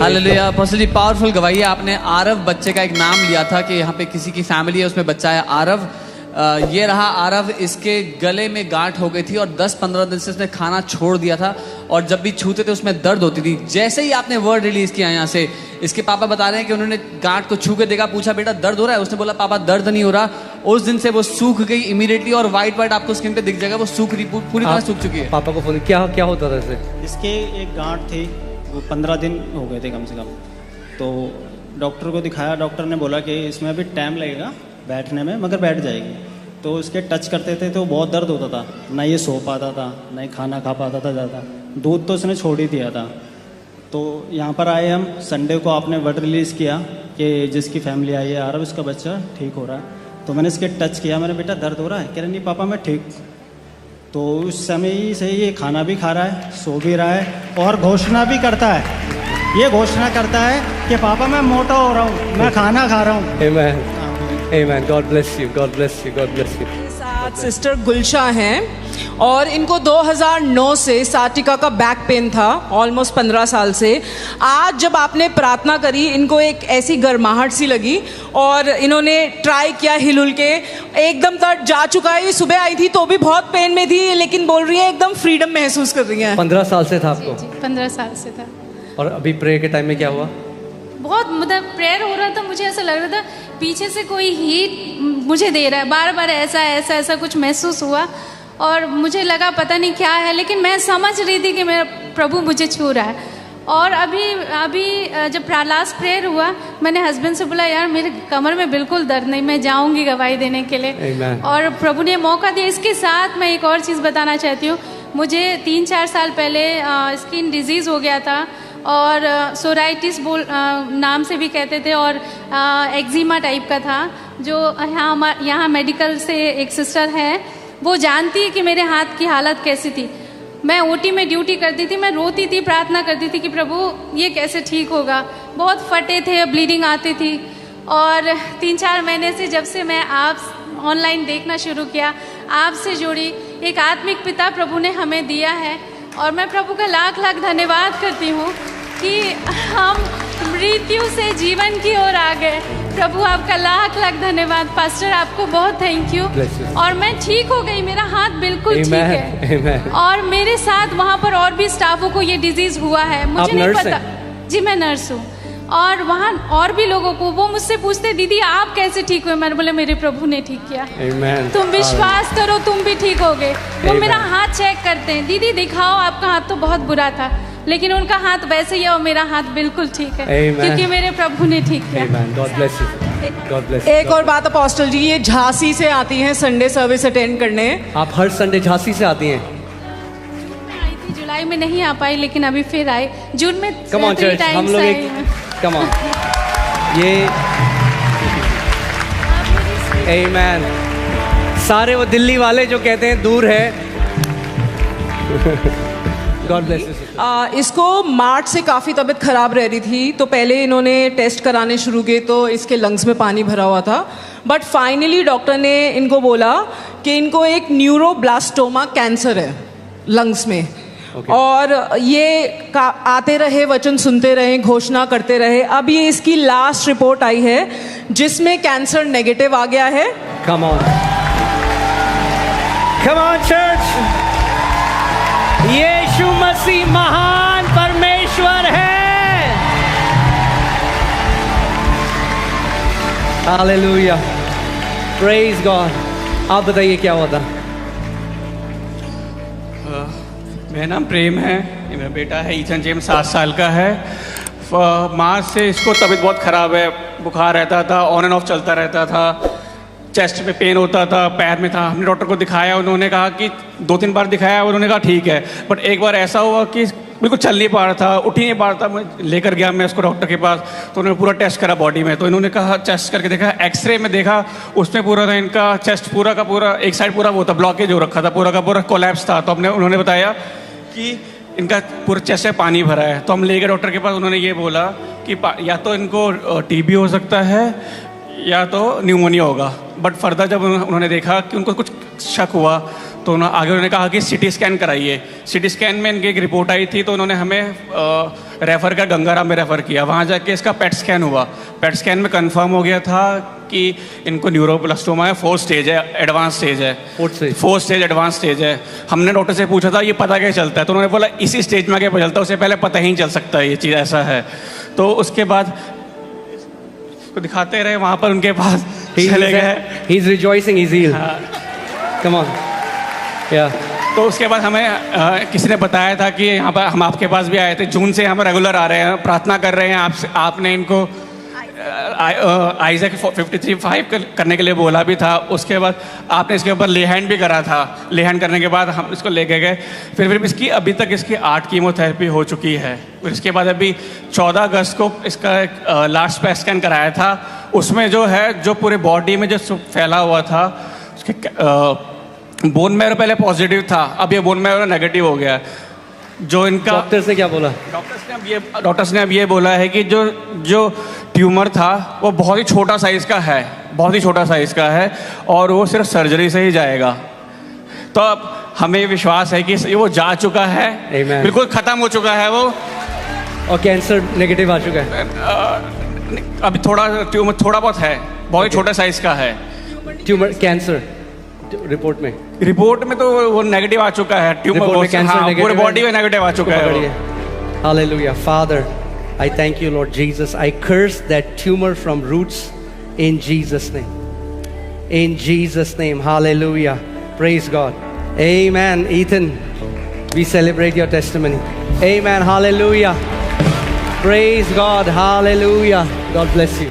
Hallelujah. Apostle जी powerful गवाही है। आपने आरव बच्चे का एक नाम लिया था कि यहाँ पे किसी की फैमिली है, उसमें बच्चा है आरव। ये रहा आरव, इसके गले में गांठ हो गई थी और 10-15 दिन से उसने खाना छोड़ दिया था और जब भी छूते थे उसमें दर्द होती थी। जैसे ही आपने वर्ड रिलीज किया यहाँ से, इसके पापा बता रहे हैं कि उन्होंने गांठ को छू के देखा, पूछा बेटा दर्द हो रहा है? उसने बोला पापा दर्द नहीं हो रहा। उस दिन से वो सूख गई इमीडिएटली और व्हाइट आपको स्किन पे दिख जाएगा, वो सूख रही, पूरी तरह सूख चुकी है। पापा को फोन क्या क्या होता था इसे? इसके एक गांठ थी, वो 15 दिन हो गए थे कम से कम। तो डॉक्टर को दिखाया, डॉक्टर ने बोला कि इसमें अभी टाइम लगेगा बैठने में, मगर बैठ जाएगी। तो उसके टच करते थे तो बहुत दर्द होता था, ना ये सो पाता था, ना ही खाना खा पाता था ज़्यादा। दूध तो उसने छोड़ ही दिया था। तो यहाँ पर आए हम, संडे को आपने वर्ड रिलीज़ किया कि जिसकी फैमिली आई है आरव, उसका बच्चा ठीक हो रहा है। तो मैंने इसके टच किया, मैंने बेटा दर्द हो रहा है? कह रहे नहीं पापा मैं ठीक। तो उस समय ही से ये खाना भी खा रहा है, सो भी रहा है और घोषणा भी करता है। ये घोषणा करता है कि पापा मैं मोटा हो रहा हूँ, मैं खाना खा रहा हूँ। Amen. Amen. God bless you. God bless you. God bless you. साथ सिस्टर गुलशा हैं और इनको 2009 से साटिका का बैक पेन था, ऑलमोस्ट 15 साल से। आज जब आपने प्रार्थना करी, इनको एक ऐसी गर्माहट सी लगी और इन्होंने ट्राई किया हिलुल के, एकदम तक जा चुका है। ये सुबह आई थी तो भी बहुत पेन में थी, लेकिन बोल रही है एकदम फ्रीडम महसूस कर रही है। 15 साल से था आपको? जी, 15 साल से था। और अभी प्रे के टाइम में क्या हुआ? बहुत मतलब प्रेयर हो रहा था, मुझे ऐसा लग रहा था पीछे से कोई हीट मुझे दे रहा है, बार बार ऐसा कुछ महसूस हुआ और मुझे लगा पता नहीं क्या है, लेकिन मैं समझ रही थी कि मेरा प्रभु मुझे छू रहा है। और अभी जब लास्ट प्रेयर हुआ, मैंने हस्बैंड से बोला यार मेरे कमर में बिल्कुल दर्द नहीं, मैं जाऊंगी गवाही देने के लिए। Amen. और प्रभु ने मौका दिया। इसके साथ मैं एक और चीज़ बताना चाहती हूँ। मुझे 3-4 साल पहले स्किन डिजीज़ हो गया था और सोराइटिस नाम से भी कहते थे और एक्जिमा टाइप का था, जो यहाँ मेडिकल से एक सिस्टर है, वो जानती है कि मेरे हाथ की हालत कैसी थी। मैं ओटी में ड्यूटी करती थी, मैं रोती थी, प्रार्थना करती थी कि प्रभु ये कैसे ठीक होगा। बहुत फटे थे, ब्लीडिंग आती थी। और 3-4 महीने से जब से मैं आप ऑनलाइन देखना शुरू किया, आपसे जुड़ी, एक आत्मिक पिता प्रभु ने हमें दिया है और मैं प्रभु का लाख लाख धन्यवाद करती हूँ कि हम मृत्यु से जीवन की ओर आ गए। प्रभु आपका लाख लाख धन्यवाद। पास्टर आपको बहुत थैंक यू। और मैं ठीक हो गई, मेरा हाथ बिल्कुल ठीक है। Amen. और मेरे साथ वहाँ पर और भी स्टाफों को ये डिजीज हुआ है, मुझे नहीं पता। जी मैं नर्स हूँ। और वहाँ और भी लोगों को, वो मुझसे पूछते दीदी आप कैसे ठीक हुए? मैंने बोले मेरे प्रभु ने ठीक किया। Amen. तुम विश्वास करो तुम भी ठीक होगे। वो मेरा हाथ चेक करते हैं, दीदी दिखाओ आपका हाथ तो बहुत बुरा था, लेकिन उनका हाथ वैसे ही है और मेरा हाथ बिल्कुल ठीक है। Amen. क्योंकि मेरे प्रभु ने ठीक किया। Amen. God bless you. God bless you. एक और बात अपोस्टल जी, ये झांसी से आती हैं संडे सर्विस अटेंड करने। आप हर संडे झांसी से आती हैं? मैं आई थी, जुलाई में नहीं आ पाई, लेकिन अभी फिर आई जून में। Come on church, हम लोग एक come on. ये Amen. सारे वो दिल्ली वाले जो कहते हैं दूर है। God bless you. इसको मार्च से काफ़ी तबीयत खराब रह रही थी, तो पहले इन्होंने टेस्ट कराने शुरू किए तो इसके लंग्स में पानी भरा हुआ था। बट फाइनली डॉक्टर ने इनको बोला कि इनको एक न्यूरोब्लास्टोमा कैंसर है लंग्स में। और ये आते रहे, वचन सुनते रहे, घोषणा करते रहे। अब ये इसकी लास्ट रिपोर्ट आई है जिसमें कैंसर नेगेटिव आ गया है। Come on. Come on church. यीशु मसीह महान परमेश्वर है। Hallelujah, praise God. आप बताइए क्या हुआ था? मेरा नाम प्रेम है, ये मेरा बेटा है ईथन जेम्स, 7 साल का है। मार्च से इसको तबीयत बहुत ख़राब है, बुखार रहता था, ऑन एंड ऑफ चलता रहता था, चेस्ट में पेन होता था, पैर में था। हमने डॉक्टर को दिखाया, उन्होंने कहा कि 2-3 बार दिखाया, उन्होंने कहा ठीक है। बट एक बार ऐसा हुआ कि बिल्कुल चल नहीं पा रहा था, उठ ही नहीं पा रहा था। मैं लेकर गया मैं उसको डॉक्टर के पास, तो उन्होंने पूरा टेस्ट करा बॉडी में। तो इन्होंने कहा, चेस्ट करके देखा, एक्सरे में देखा, उसमें पूरा था इनका चेस्ट पूरा का पूरा, एक साइड पूरा वो था, ब्लॉकेज हो रखा था, पूरा का पूरा कोलैप्स था। तो उन्होंने बताया कि इनका पूरा चेस्ट में पानी भरा है। तो हम ले गए डॉक्टर के पास, उन्होंने ये बोला कि या तो इनको टीबी हो सकता है या तो न्यूमोनिया होगा। बट फर्दर जब उन्होंने देखा कि उनको कुछ शक हुआ, तो आगे उन्होंने कहा कि सिटी स्कैन कराइए। सिटी स्कैन में इनकी एक रिपोर्ट आई थी, तो उन्होंने हमें रेफ़र कर गंगाराम में रेफ़र किया। वहाँ जाके इसका पेट स्कैन हुआ। पेट स्कैन में कंफर्म हो गया था कि इनको न्यूरोब्लास्टोमा है, 4th स्टेज है, एडवांस स्टेज है। 4th स्टेज एडवांस स्टेज है। हमने डॉक्टर से पूछा था ये पता कैसे चलता है, तो उन्होंने बोला इसी स्टेज में आगे पता चलता है, उससे पहले पता ही नहीं चल सकता ये चीज़ ऐसा है। तो उसके बाद को दिखाते रहे, वहाँ पर उनके पास चले गए। He's rejoicing, he's healed. Come on. Yeah. तो उसके बाद हमें किसी ने बताया था कि यहाँ पर हम आपके पास भी आए थे, जून से हम रेगुलर आ रहे हैं, प्रार्थना कर रहे हैं आपसे। आपने इनको आइजैक 53.5 करने के लिए बोला भी था। उसके बाद आपने इसके ऊपर लेहैंड भी करा था। लेहैंड करने के बाद हम इसको लेके गए। फिर इसकी अभी तक इसकी 8 कीमोथेरेपी हो चुकी है। फिर इसके बाद अभी 14 अगस्त को इसका लास्ट पेट स्कैन कराया था। उसमें जो है, जो पूरे बॉडी में जो फैला हुआ था, उसके बोन मैरो पहले पॉजिटिव था, अब ये बोन मैरो नेगेटिव हो गया। जो इनका डॉक्टर से क्या बोला? डॉक्टर्स ने अब ये बोला है कि जो ट्यूमर था वो बहुत ही छोटा साइज़ का है, बहुत ही छोटा साइज़ का है, और वो सिर्फ सर्जरी से ही जाएगा। तो अब हमें विश्वास है कि वो जा चुका है, Amen. बिल्कुल ख़त्म हो चुका है वो, और कैंसर नेगेटिव आ चुका है। अभी ट्यूमर थोड़ा बहुत है, बहुत ही छोटा साइज़ का है। ट्यूमर कैंसर रिपोर्ट में तो वो नेगेटिव आ चुका है। ट्यूमर में कैंसर नेगेटिव, पूरे बॉडी में नेगेटिव आ चुका है। Hallelujah. Father, I thank you, Lord Jesus. I curse that tumor from roots in Jesus' name. In Jesus' name. Hallelujah. Praise God. Amen. Ethan, we celebrate your testimony. Amen. Hallelujah. Praise God. Hallelujah. God bless you.